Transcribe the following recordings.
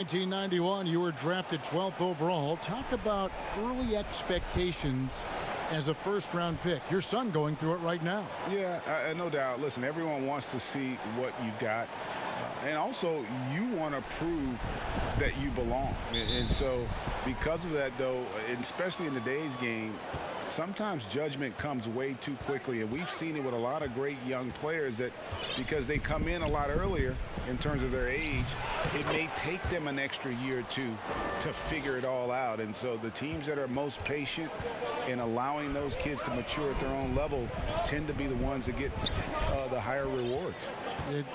1991, you were drafted 12th overall. Talk about early expectations as a first-round pick. Your son going through it right now. Yeah, no doubt. Listen, everyone wants to see what you've got. And also, you want to prove that you belong. And so, because of that, though, especially in today's game, sometimes judgment comes way too quickly. And we've seen it with a lot of great young players that because they come in a lot earlier in terms of their age, it may take them an extra year or two to figure it all out. And so the teams that are most patient in allowing those kids to mature at their own level tend to be the ones that get the higher rewards.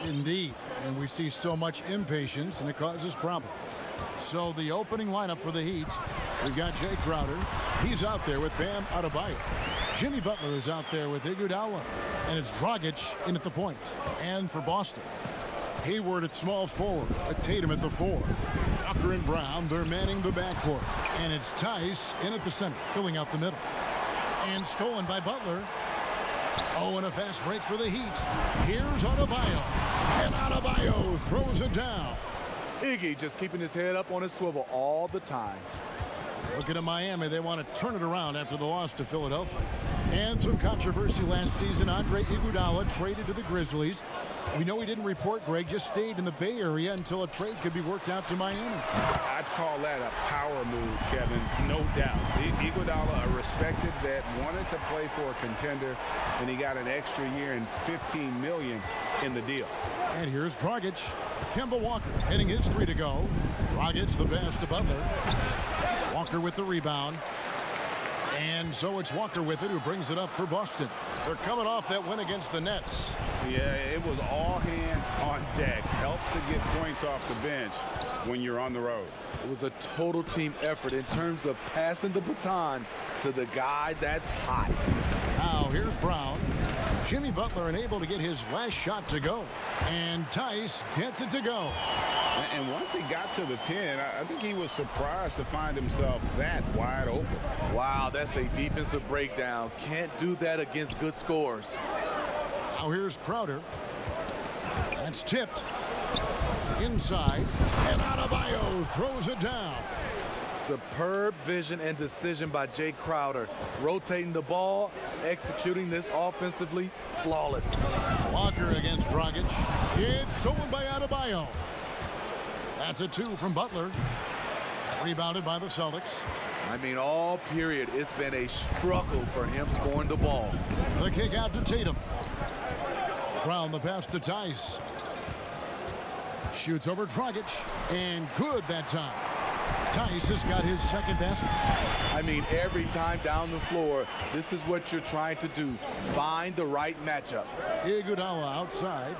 Indeed. And we see so much impatience, and it causes problems. So the opening lineup for the Heat, we've got Jay Crowder. He's out there with Bam Adebayo. Jimmy Butler is out there with Iguodala. And it's Dragic in at the point. And for Boston, Hayward at small forward, with Tatum at the 4. Tucker and Brown, they're manning the backcourt. And it's Tice in at the center, filling out the middle. And stolen by Butler. Oh, and a fast break for the Heat. Here's Adebayo. And Adebayo throws it down. Iggy just keeping his head up on his swivel all the time. Looking at Miami, they want to turn it around after the loss to Philadelphia. And some controversy last season. Andre Iguodala traded to the Grizzlies. We know he didn't report, Greg, just stayed in the Bay Area until a trade could be worked out to Miami. I'd call that a power move, Kevin, no doubt. Iguodala, a respected vet, wanted to play for a contender, and he got an extra year and $15 million in the deal. And here's Dragic. Kemba Walker hitting his 3 to go. Dragic the pass to Butler. Walker with the rebound. And so it's Walker with it, who brings it up for Boston. They're coming off that win against the Nets. Yeah, it was all hands on deck. Helps to get points off the bench when you're on the road. It was a total team effort in terms of passing the baton to the guy that's hot. Now here's Brown. Jimmy Butler unable to get his last shot to go. And Tice gets it to go. And once he got to the 10, I think he was surprised to find himself that wide open. Wow, that's a defensive breakdown. Can't do that against good scores. Now here's Crowder. That's tipped. Inside. And Adebayo throws it down. Superb vision and decision by Jay Crowder. Rotating the ball, executing this offensively, flawless. Walker against Dragic. It's stolen by Adebayo. That's a 2 from Butler. Rebounded by the Celtics. I mean, all period, it's been a struggle for him scoring the ball. The kick out to Tatum. Brown the pass to Tice. Shoots over Dragic. And good that time. Tice has got his second basket. I mean, every time down the floor, this is what you're trying to do. Find the right matchup. Iguodala outside.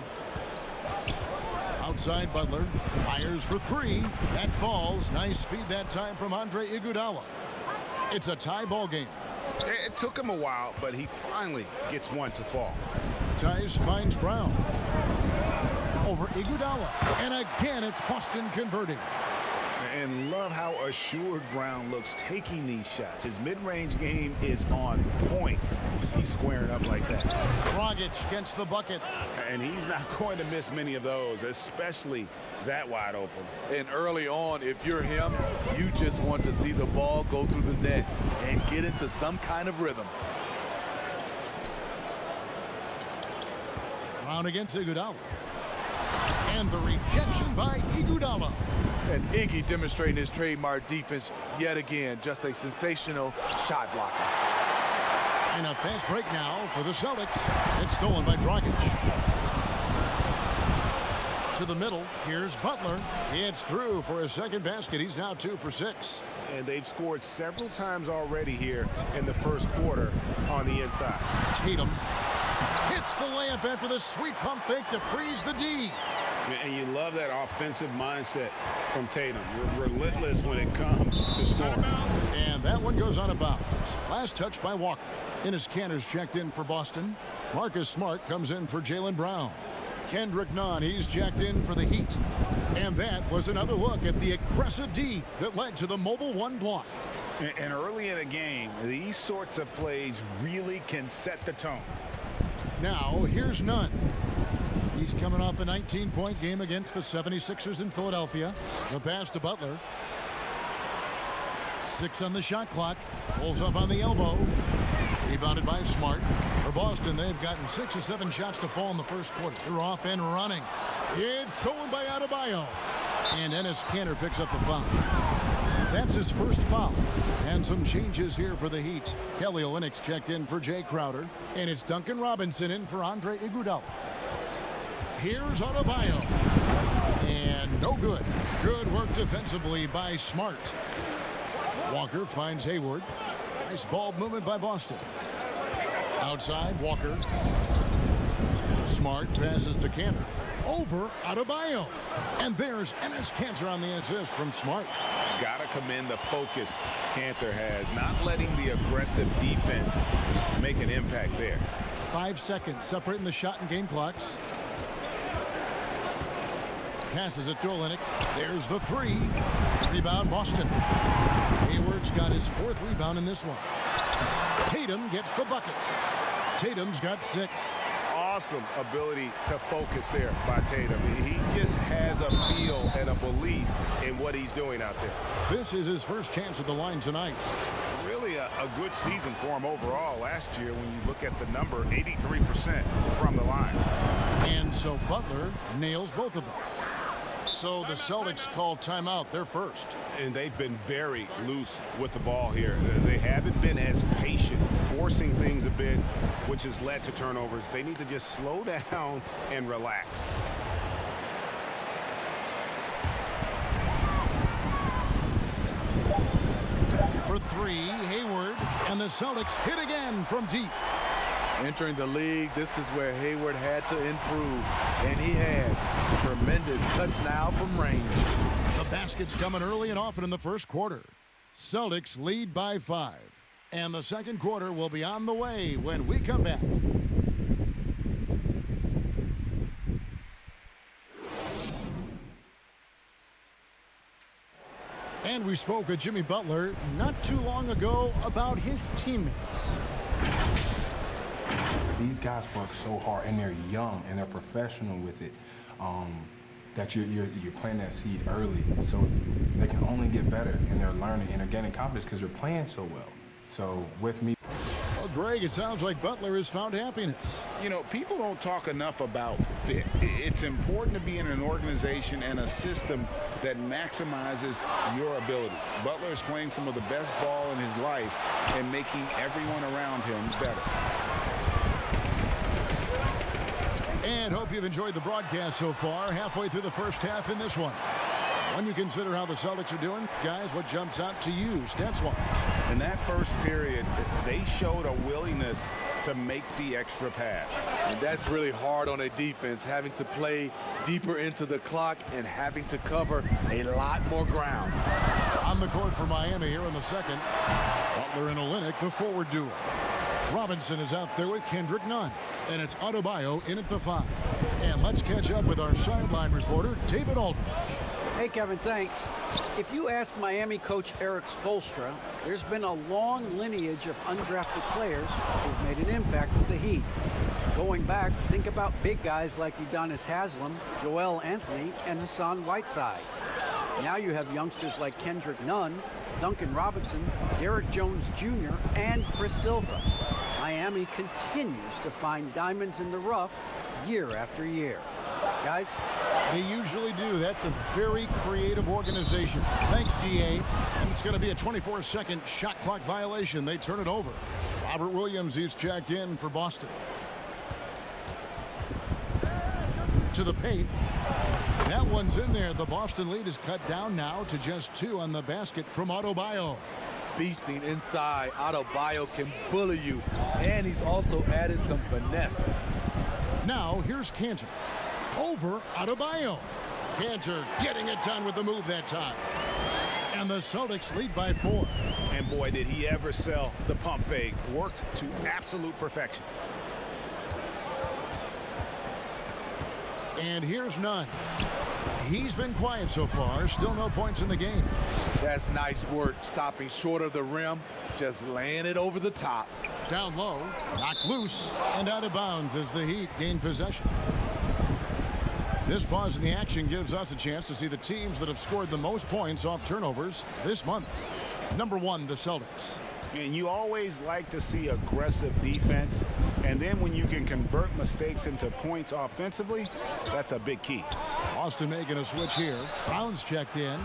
Outside Butler. Fires for 3. That falls. Nice feed that time from Andre Iguodala. It's a tie ball game. It took him a while, but he finally gets one to fall. Tice finds Brown. Over Iguodala. And again, it's Boston converting. And love how assured Brown looks taking these shots. His mid-range game is on point. He's squaring up like that. Dragic gets the bucket. And he's not going to miss many of those, especially that wide open. And early on, if you're him, you just want to see the ball go through the net and get into some kind of rhythm. Brown against Iguodala. And the rejection by Iguodala. And Iggy demonstrating his trademark defense yet again. Just a sensational shot blocker. And a fast break now for the Celtics. It's stolen by Dragic. To the middle. Here's Butler. It's through for his second basket. He's now 2 for 6. And they've scored several times already here in the first quarter on the inside. Tatum hits the layup after the sweet pump fake to freeze the D. And you love that offensive mindset from Tatum. Relentless when it comes to scoring. And that one goes out of bounds. Last touch by Walker. Enes Kanter's checked in for Boston. Marcus Smart comes in for Jaylen Brown. Kendrick Nunn, he's checked in for the Heat. And that was another look at the aggressive D that led to the mobile 1 block. And early in the game, these sorts of plays really can set the tone. Now, here's Nunn. He's coming off a 19-point game against the 76ers in Philadelphia. The pass to Butler. 6 on the shot clock. Pulls up on the elbow. Rebounded by Smart. For Boston, they've gotten 6 or 7 shots to fall in the first quarter. They're off and running. It's stolen by Adebayo. And Enes Kanter picks up the foul. That's his first foul. And some changes here for the Heat. Kelly Olynyk's checked in for Jay Crowder. And it's Duncan Robinson in for Andre Iguodala. Here's Adebayo. And no good. Good work defensively by Smart. Walker finds Hayward. Nice ball movement by Boston. Outside, Walker. Smart passes to Kanter. Over Adebayo. And there's Enes Kanter on the assist from Smart. Gotta commend the focus Kanter has, not letting the aggressive defense make an impact there. 5 seconds separating the shot and game clocks. Passes it to Olynyk. There's the 3. Rebound Boston. Hayward's got his 4th rebound in this one. Tatum gets the bucket. Tatum's got 6. Awesome ability to focus there by Tatum. He just has a feel and a belief in what he's doing out there. This is his first chance at the line tonight. Really a good season for him overall last year when you look at the number, 83% from the line. And so Butler nails both of them. So the Celtics call timeout, their first. And they've been very loose with the ball here. They haven't been as patient, forcing things a bit, which has led to turnovers. They need to just slow down and relax. For 3, Hayward, and the Celtics hit again from deep. Entering the league, this is where Hayward had to improve, and he has. Tremendous touch now from range. The basket's coming early and often in the first quarter. Celtics lead by 5. And the second quarter will be on the way when we come back. And we spoke with Jimmy Butler not too long ago about his teammates. These guys work so hard, and they're young, and they're professional with it, that you're planting that seed early, so they can only get better, and they're learning, and they're gaining confidence because they're playing so well. So with me. Well, Greg, it sounds like Butler has found happiness. You know, people don't talk enough about fit. It's important to be in an organization and a system that maximizes your abilities. Butler is playing some of the best ball in his life and making everyone around him better. And hope you've enjoyed the broadcast so far. Halfway through the first half in this one. When you consider how the Celtics are doing, guys, what jumps out to you, stats-wise? In that first period, they showed a willingness to make the extra pass. And that's really hard on a defense, having to play deeper into the clock and having to cover a lot more ground. On the court for Miami here in the second. Butler and Olynyk, the forward duo. Robinson is out there with Kendrick Nunn. And it's Adebayo in at the 5. And let's catch up with our sideline reporter, David Aldridge. Hey, Kevin, thanks. If you ask Miami coach Eric Spoelstra, there's been a long lineage of undrafted players who've made an impact with the Heat. Going back, think about big guys like Udonis Haslem, Joel Anthony, and Hassan Whiteside. Now you have youngsters like Kendrick Nunn, Duncan Robinson, Derek Jones Jr., and Chris Silva. Miami continues to find diamonds in the rough year after year. Guys? They usually do. That's a very creative organization. Thanks, DA. And it's going to be a 24-second shot clock violation. They turn it over. Robert Williams, he's checked in for Boston. To the paint. That one's in there. The Boston lead is cut down now to just 2 on the basket from Adebayo. Beasting inside, Adebayo can bully you, and he's also added some finesse. Now here's Kanter. Over Adebayo. Kanter getting it done with the move that time. And the Celtics lead by 4. And boy, did he ever sell the pump fake. Worked to absolute perfection. And here's Nunn. He's been quiet so far. Still no points in the game. That's nice work, stopping short of the rim, just laying it over the top. Down low, knocked loose, and out of bounds as the Heat gain possession. This pause in the action gives us a chance to see the teams that have scored the most points off turnovers this month. Number 1, the Celtics. And you always like to see aggressive defense. And then when you can convert mistakes into points offensively, that's a big key. Austin making a switch here. Brown's checked in.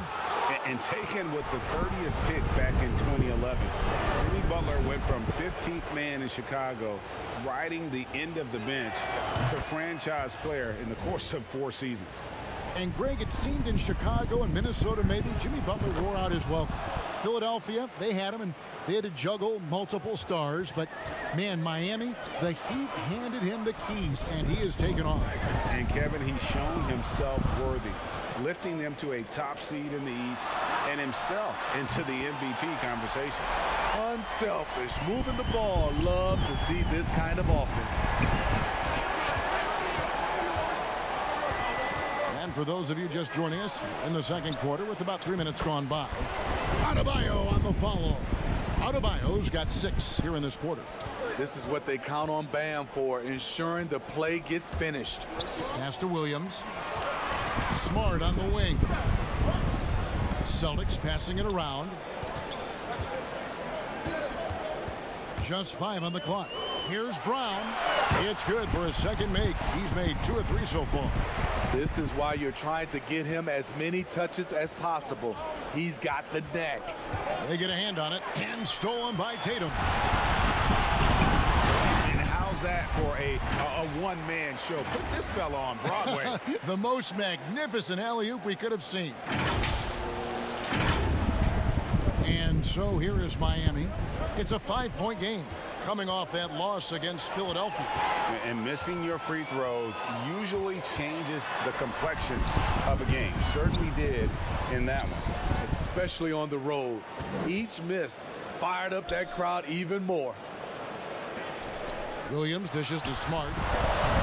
And taken with the 30th pick back in 2011, Jimmy Butler went from 15th man in Chicago, riding the end of the bench, to franchise player in the course of 4 seasons. And Greg, it seemed in Chicago and Minnesota maybe Jimmy Butler wore out his welcome. Philadelphia, they had him and they had to juggle multiple stars. But, man, Miami, the Heat handed him the keys, and he has taken off. And, Kevin, he's shown himself worthy, lifting them to a top seed in the East and himself into the MVP conversation. Unselfish, moving the ball. Love to see this kind of offense. And for those of you just joining us in the second quarter with about 3 minutes gone by, Adebayo on the follow. Adebayo's got 6 here in this quarter. This is what they count on Bam for, ensuring the play gets finished. Pass to Williams. Smart on the wing. Celtics passing it around. Just 5 on the clock. Here's Brown. It's good for a second make. He's made 2 of 3 so far. This is why you're trying to get him as many touches as possible. He's got the neck. They get a hand on it and stolen by Tatum. And how's that for a one-man show? Put this fella on Broadway. The most magnificent alley-oop we could have seen. And so here is Miami. It's a 5-point game coming off that loss against Philadelphia. And missing your free throws usually changes the complexion of a game. Certainly did in that one. Especially on the road. Each miss fired up that crowd even more. Williams dishes to Smart.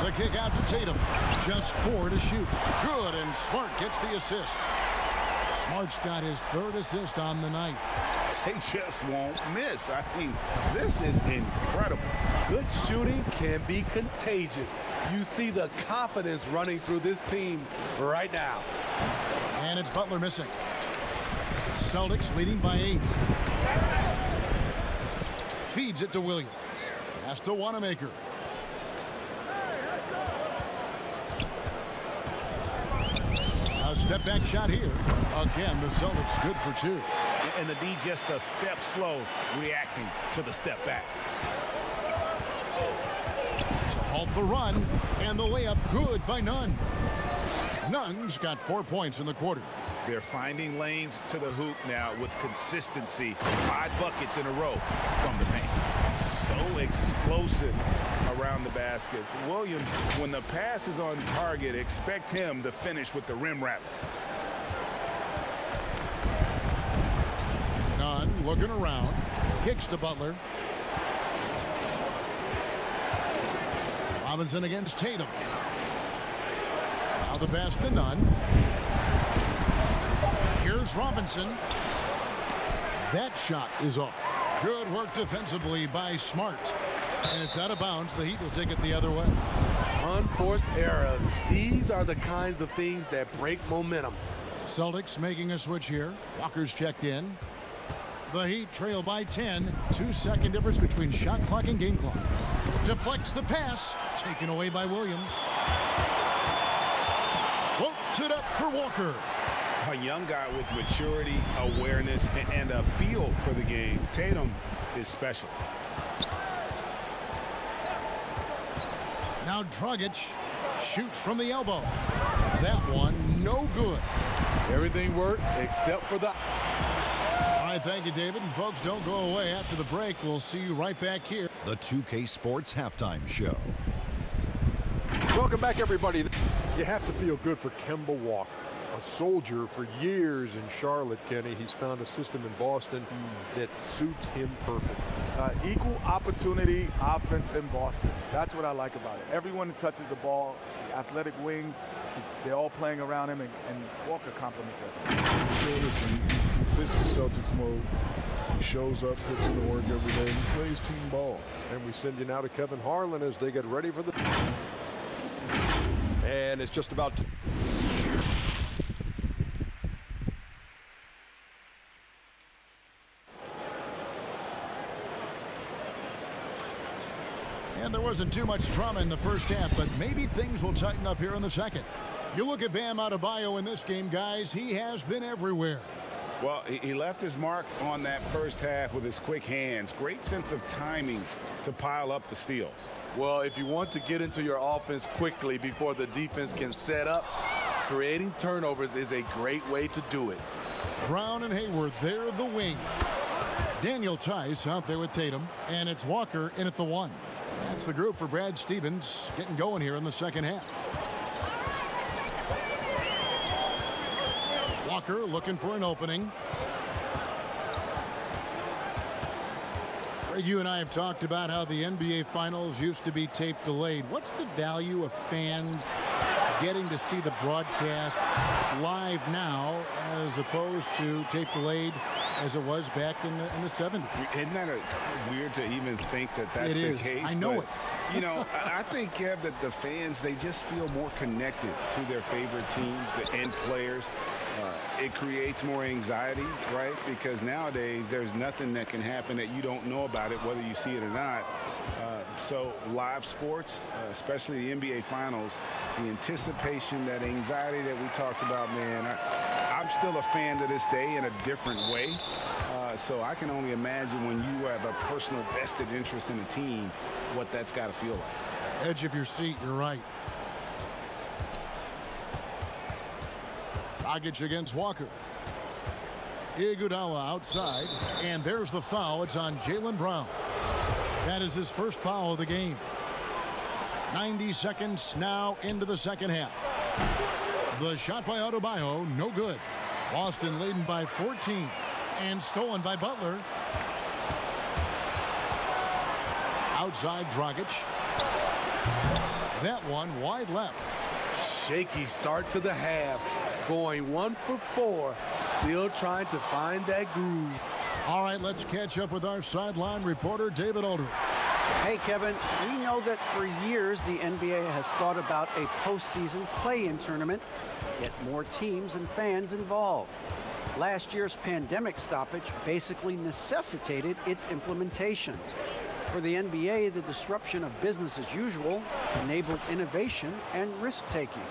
The kick out to Tatum. Just 4 to shoot. Good, and Smart gets the assist. Smart's got his 3rd assist on the night. They just won't miss. I mean, this is incredible. Good shooting can be contagious. You see the confidence running through this team right now. And it's Butler missing. Celtics leading by 8. Feeds it to Williams. Has to Wanamaker. A step back shot here. Again, the Celtics good for 2. And the D just a step slow, reacting to the step back. To halt the run, and the layup good by Nunn. Nunn's got 4 points in the quarter. They're finding lanes to the hoop now with consistency. 5 buckets in a row from the paint. So explosive around the basket. Williams, when the pass is on target, expect him to finish with the rim wrap. Nunn looking around. Kicks to Butler. Robinson against Tatum. Now the pass to Nunn. Here's Robinson. That shot is off. Good work defensively by Smart. And it's out of bounds. The Heat will take it the other way. Unforced errors. These are the kinds of things that break momentum. Celtics making a switch here. Walker's checked in. The Heat trail by 10. 2-second difference between shot clock and game clock. Deflects the pass. Taken away by Williams. Floats it up for Walker. A young guy with maturity, awareness, and a feel for the game. Tatum is special. Now Dragic shoots from the elbow. That one no good. Everything worked except for the... All right, thank you, David. And folks, don't go away after the break. We'll see you right back here. The 2K Sports Halftime Show. Welcome back, everybody. You have to feel good for Kemba Walker. A soldier for years in Charlotte, Kenny. He's found a system in Boston that suits him perfectly. Equal opportunity offense in Boston. That's what I like about it. Everyone that touches the ball, the athletic wings, they're all playing around him, and Walker compliments it. Listen, he fits the Celtics mode. He shows up, puts in the work every day, and he plays team ball. And we send you now to Kevin Harlan as they get ready for the... and it's just about to. And there wasn't too much drama in the first half, but maybe things will tighten up here in the second. You look at Bam Adebayo in this game, guys, he has been everywhere. Well, he left his mark on that first half with his quick hands. Great sense of timing to pile up the steals. Well, if you want to get into your offense quickly before the defense can set up, creating turnovers is a great way to do it. Brown and Hayward, they're the wing. Daniel Tice out there with Tatum, and it's Walker in at the 1. That's the group for Brad Stevens getting going here in the second half. Walker looking for an opening. Greg, you and I have talked about how the NBA Finals used to be tape delayed. What's the value of fans getting to see the broadcast live now as opposed to tape delayed as it was back in the 70s? Isn't that weird to even think that that's the case? I know it. You know, I think, Kev, that the fans, they just feel more connected to their favorite teams, the end players. It creates more anxiety, right? Because nowadays there's nothing that can happen that you don't know about it, whether you see it or not. So live sports, especially the NBA Finals, the anticipation, that anxiety that we talked about, man, I'm still a fan to this day in a different way. So I can only imagine when you have a personal vested interest in a team, what that's got to feel like. Edge of your seat, you're right. Dragic against Walker. Iguodala outside, and there's the foul. It's on Jaylen Brown. That is his first foul of the game. 90 seconds now into the second half. The shot by Adebayo, no good. Boston leading by 14 and stolen by Butler. Outside Dragic. That one wide left. Shaky start to the half, going 1 for 4, still trying to find that groove. All right, let's catch up with our sideline reporter, David Aldridge. Hey, Kevin, we know that for years the NBA has thought about a postseason play-in tournament to get more teams and fans involved. Last year's pandemic stoppage basically necessitated its implementation. For the NBA, the disruption of business as usual enabled innovation and risk-taking.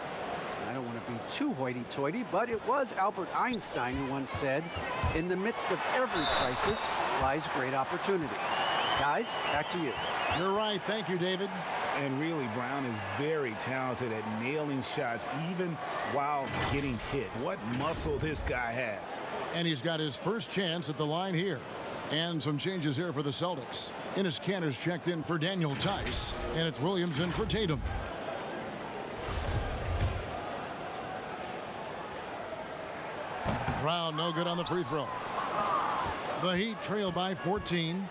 I don't want to be too hoity-toity, but it was Albert Einstein who once said, "In the midst of every crisis lies great opportunity." Guys, back to you. You're right. Thank you, David. And really, Brown is very talented at nailing shots, even while getting hit. What muscle this guy has. And he's got his first chance at the line here. And some changes here for the Celtics. Enes Kanter's checked in for Daniel Tice, and it's Williams in for Tatum. Brown no good on the free throw. The Heat trail by 14.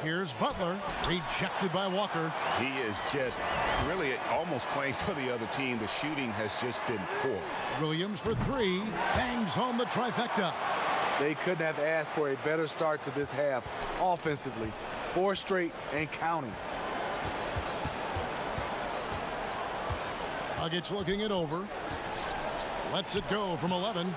Here's Butler, rejected by Walker. He is just really almost playing for the other team. The shooting has just been poor. Williams for 3, bangs home the trifecta. They couldn't have asked for a better start to this half offensively. 4 straight and counting. Dragic looking it over. Lets it go from 11.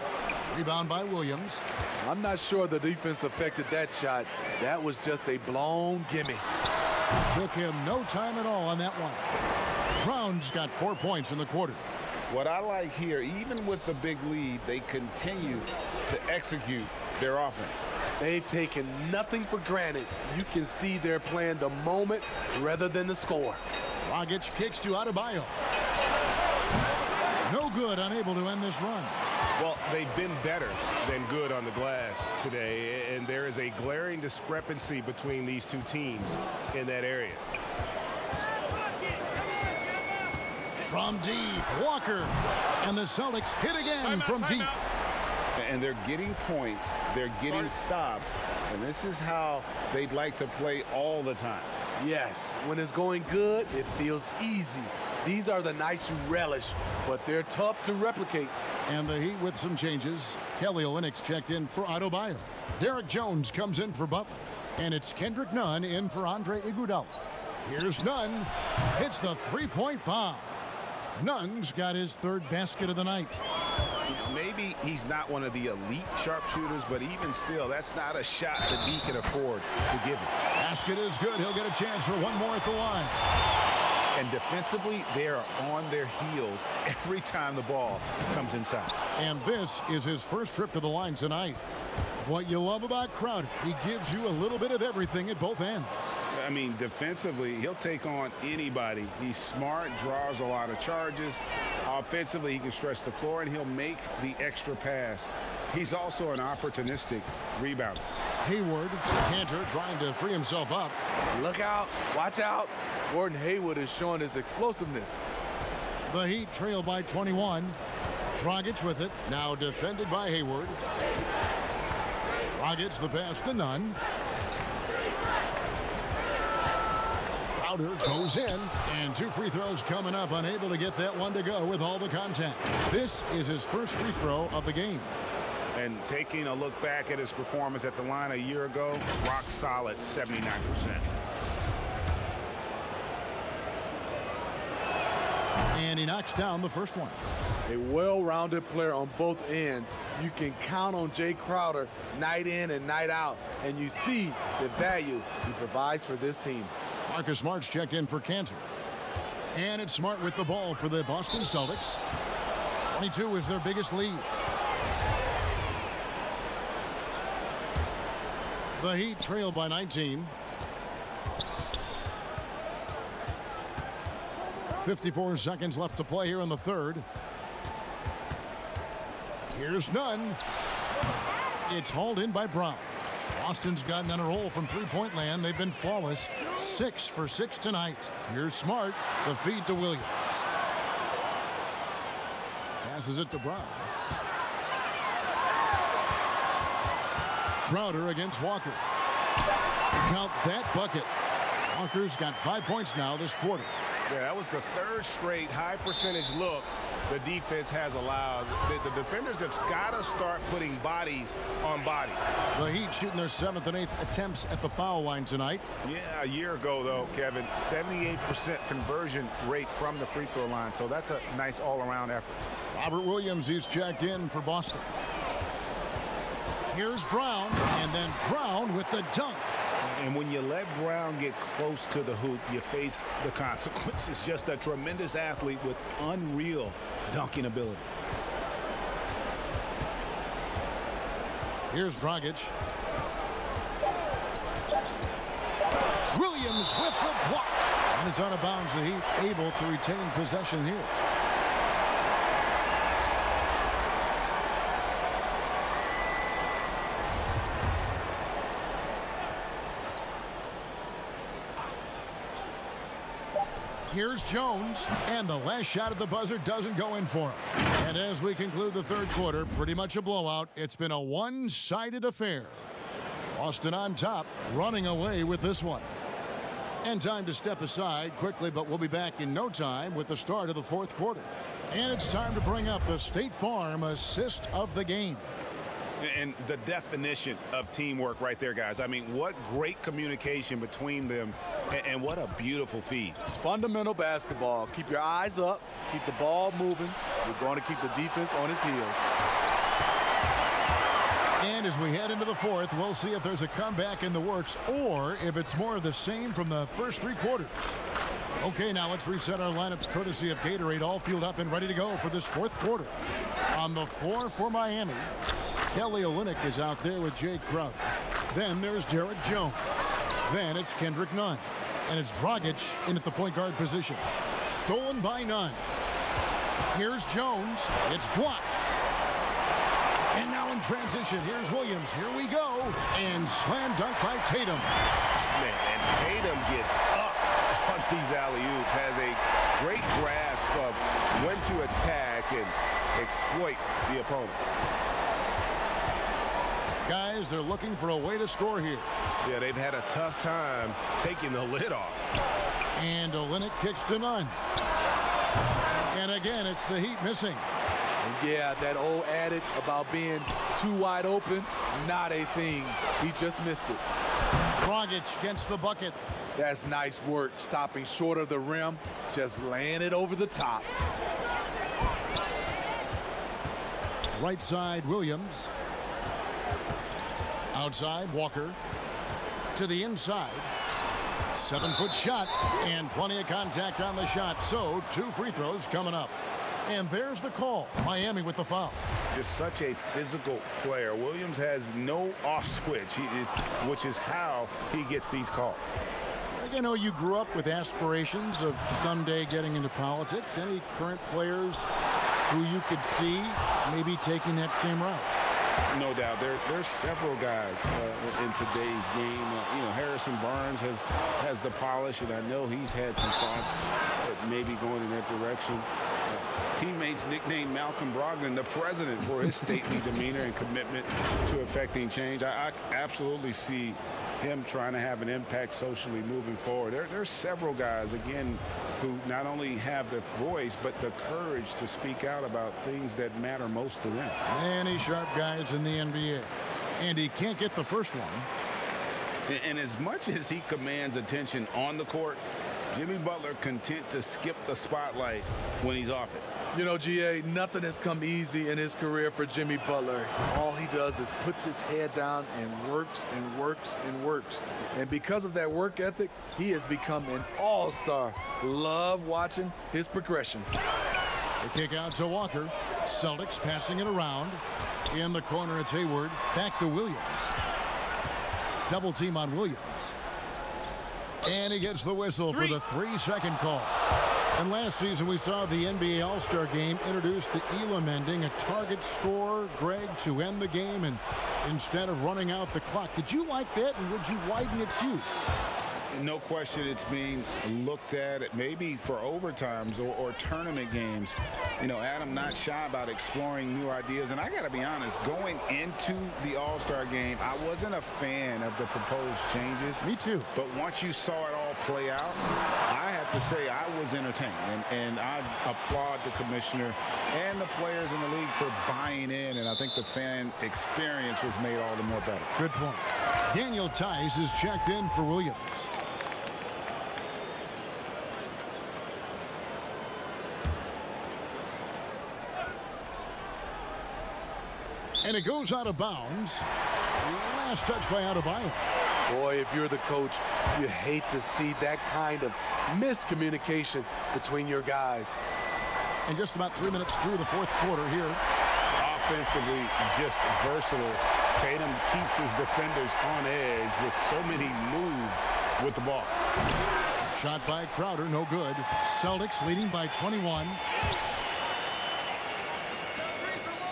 Rebound by Williams. I'm not sure the defense affected that shot. That was just a blown gimme. Took him no time at all on that one. Brown's got 4 points in the quarter. What I like here, even with the big lead, they continue to execute their offense. They've taken nothing for granted. You can see they're playing the moment rather than the score. Dragic kicks to Adebayo. No good, unable to end this run. Well, they've been better than good on the glass today, and there is a glaring discrepancy between these two teams in that area. From deep, Walker. And the Celtics hit again from deep. And they're getting points, they're getting stops, and this is how they'd like to play all the time. Yes, when it's going good, it feels easy. These are the nights you relish, but they're tough to replicate. And the Heat with some changes. Kelly Olynyk's checked in for Adebayo. Derek Jones comes in for Butler. And it's Kendrick Nunn in for Andre Iguodala. Here's Nunn. Hits the three-point bomb. Nunn's got his third basket of the night. Maybe he's not one of the elite sharpshooters, but even still, that's not a shot that he can afford to give him. Basket is good. He'll get a chance for one more at the line. And defensively, they are on their heels every time the ball comes inside. And this is his first trip to the line tonight. What you love about Crowder, he gives you a little bit of everything at both ends. I mean, defensively, he'll take on anybody. He's smart, draws a lot of charges. Offensively, he can stretch the floor, and he'll make the extra pass. He's also an opportunistic rebounder. Hayward, Cantor trying to free himself up. Look out. Watch out. Gordon Hayward is showing his explosiveness. The Heat trail by 21. Dragic with it. Now defended by Hayward. Dragic the pass to Nunn. Crowder goes in, and 2 free throws coming up. Unable to get that one to go with all the contact. This is his first free throw of the game. And taking a look back at his performance at the line a year ago, rock solid, 79%. And he knocks down the first one. A well-rounded player on both ends. You can count on Jay Crowder night in and night out, and you see the value he provides for this team. Marcus Smart's checked in for Cantor. And it's Smart with the ball for the Boston Celtics. 22 is their biggest lead. The Heat trail by 19. 54 seconds left to play here in the third. Here's Nunn. It's hauled in by Brown. Boston's gotten on a roll from three-point land. They've been flawless. 6 for 6 tonight. Here's Smart. The feed to Williams. Passes it to Brown. Crowder against Walker. Count that bucket. Walker's got 5 points now this quarter. Yeah, that was the third straight high percentage look the defense has allowed. The defenders have got to start putting bodies on bodies. The Heat shooting their 7th and 8th attempts at the foul line tonight. Yeah, a year ago, though, Kevin, 78% conversion rate from the free throw line. So that's a nice all-around effort. Robert Williams, he's checked in for Boston. Here's Brown, and then Brown with the dunk. And when you let Brown get close to the hoop, you face the consequences. Just a tremendous athlete with unreal dunking ability. Here's Dragic. Williams with the block. And it's out of bounds. The Heat able to retain possession here. Here's Jones, and the last shot at the buzzer doesn't go in for him. And as we conclude the third quarter, pretty much a blowout. It's been a one-sided affair. Boston on top, running away with this one. And time to step aside quickly, but we'll be back in no time with the start of the fourth quarter. And it's time to bring up the State Farm assist of the game. And the definition of teamwork right there, guys. I mean, what great communication between them, and what a beautiful feed. Fundamental basketball. Keep your eyes up. Keep the ball moving. You're going to keep the defense on its heels. And as we head into the fourth, we'll see if there's a comeback in the works or if it's more of the same from the first 3 quarters. Okay, now let's reset our lineups courtesy of Gatorade, all fueled up and ready to go for this fourth quarter. On the floor for Miami, Kelly Olynyk is out there with Jay Crowder. Then there's Derek Jones. Then it's Kendrick Nunn. And it's Dragic in at the point guard position. Stolen by Nunn. Here's Jones. It's blocked. And now in transition, here's Williams. Here we go. And slam dunk by Tatum. Man, and Tatum gets up on these alley-oops, has a great grasp of when to attack and exploit the opponent. Guys, they're looking for a way to score here. Yeah, they've had a tough time taking the lid off. And Olynyk kicks to Nunn. And again, it's the Heat missing. And yeah, that old adage about being too wide open, not a thing. He just missed it. Dragic against the bucket. That's nice work, stopping short of the rim, just laying it over the top. Right side, Williams. Outside, Walker. To the inside. 7-foot shot, and plenty of contact on the shot. So 2 free throws coming up. And there's the call. Miami with the foul. Just such a physical player. Williams has no off switch, which is how he gets these calls. I know you grew up with aspirations of someday getting into politics. Any current players who you could see maybe taking that same route? No doubt. There's several guys in today's game. Harrison Barnes has the polish, and I know he's had some thoughts maybe going in that direction. Teammates nicknamed Malcolm Brogdon the president for his stately demeanor and commitment to effecting change. I absolutely see him trying to have an impact socially moving forward. There's several guys, again, who not only have the voice, but the courage to speak out about things that matter most to them. Many sharp guys in the NBA. And he can't get the first one. And as much as he commands attention on the court, Jimmy Butler content to skip the spotlight when he's off it. You know, GA, nothing has come easy in his career for Jimmy Butler. All he does is puts his head down and works and works and works. And because of that work ethic, he has become an all-star. Love watching his progression. The kick out to Walker. Celtics passing it around. In the corner, it's Hayward. Back to Williams. Double team on Williams. And he gets the whistle for the 3-second call. And last season, we saw the NBA All-Star Game introduce the Elam ending, a target score, Greg, to end the game, and instead of running out the clock. Did you like that, and would you widen its use? No question it's being looked at maybe for overtimes or tournament games. Adam not shy about exploring new ideas. And I got to be honest, going into the All-Star game, I wasn't a fan of the proposed changes. Me too. But once you saw it all play out, I have to say I was entertained. And I applaud the commissioner and the players in the league for buying in. And I think the fan experience was made all the more better. Good point. Daniel Tice is checked in for Williams. And it goes out of bounds. Last touch by Adebayo. Boy, if you're the coach, you hate to see that kind of miscommunication between your guys. And just about 3 minutes through the fourth quarter here. Offensively, just versatile. Tatum keeps his defenders on edge with so many moves with the ball. Shot by Crowder, no good. Celtics leading by 21.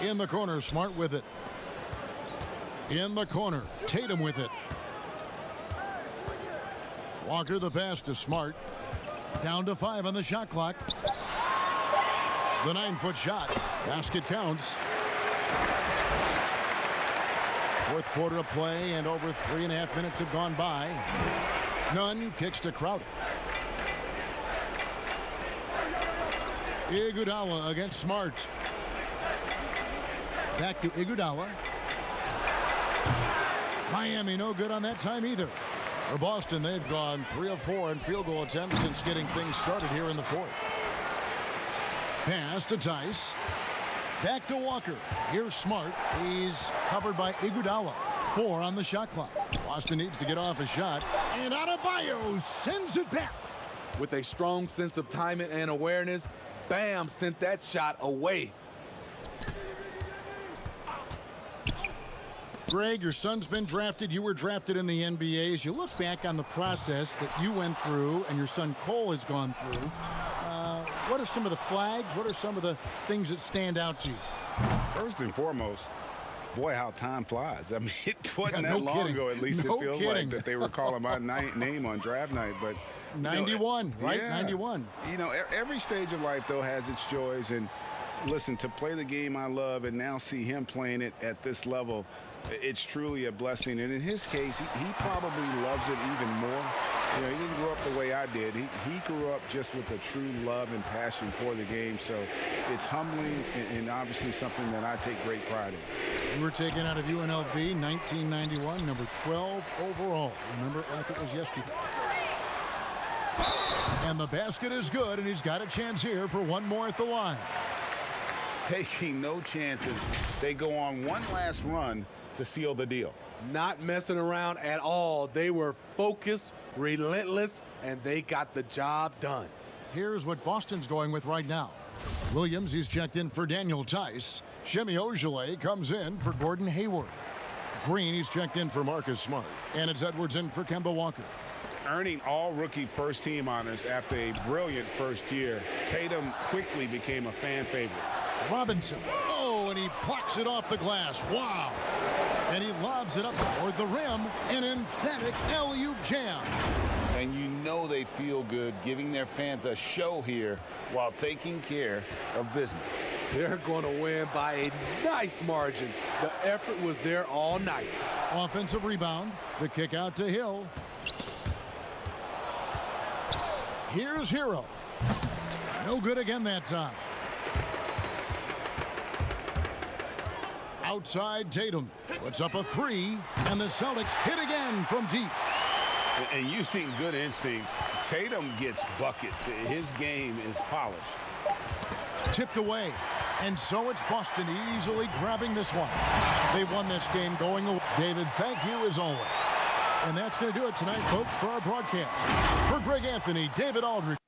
In the corner, Smart with it. In the corner, Tatum with it. Walker the pass to Smart. Down to 5 on the shot clock. The 9-foot shot. Basket counts. Fourth quarter of play, and over 3.5 minutes have gone by. Nunn kicks to Crowder. Iguodala against Smart. Back to Iguodala. Miami no good on that time either. For Boston, they've gone 3 of 4 in field goal attempts since getting things started here in the fourth. Pass to Tice. Back to Walker. Here's Smart. He's covered by Iguodala. 4 on the shot clock. Boston needs to get off a shot. And Adebayo sends it back. With a strong sense of timing and awareness, Bam sent that shot away. Greg, your son's been drafted. You were drafted in the NBA. As you look back on the process that you went through and your son Cole has gone through, what are some of the flags? What are some of the things that stand out to you? First and foremost, boy, how time flies. I mean, it wasn't that long kidding. ago, at least No it feels kidding. like, that they were calling my name on draft night. But 91, right? Yeah. 91. Every stage of life, though, has its joys. And listen, to play the game I love and now see him playing it at this level, it's truly a blessing. And in his case, he probably loves it even more. He didn't grow up the way I did. He grew up just with a true love and passion for the game. So it's humbling and obviously something that I take great pride in. You were taken out of UNLV 1991, number 12 overall. Remember, like it was yesterday. And the basket is good, and he's got a chance here for one more at the line. Taking no chances. They go on one last run to seal the deal. Not messing around at all. They were focused, relentless, and they got the job done. Here's what Boston's going with right now. Williams, he's checked in for Daniel Tice. Shemi Ojeleye comes in for Gordon Hayward. Green, he's checked in for Marcus Smart. And it's Edwards in for Kemba Walker. Earning all rookie first-team honors after a brilliant first year, Tatum quickly became a fan favorite. Robinson. Oh, and he plucks it off the glass. Wow. And he lobs it up toward the rim. An emphatic alley-oop jam. And you know they feel good giving their fans a show here while taking care of business. They're going to win by a nice margin. The effort was there all night. Offensive rebound. The kick out to Hill. Here's Hero. No good again that time. Outside Tatum puts up a three, and the Celtics hit again from deep. And you've seen good instincts. Tatum gets buckets. His game is polished. Tipped away, and so it's Boston easily grabbing this one. They won this game going away. David, thank you as always. And that's going to do it tonight, folks, for our broadcast. For Greg Anthony, David Aldridge.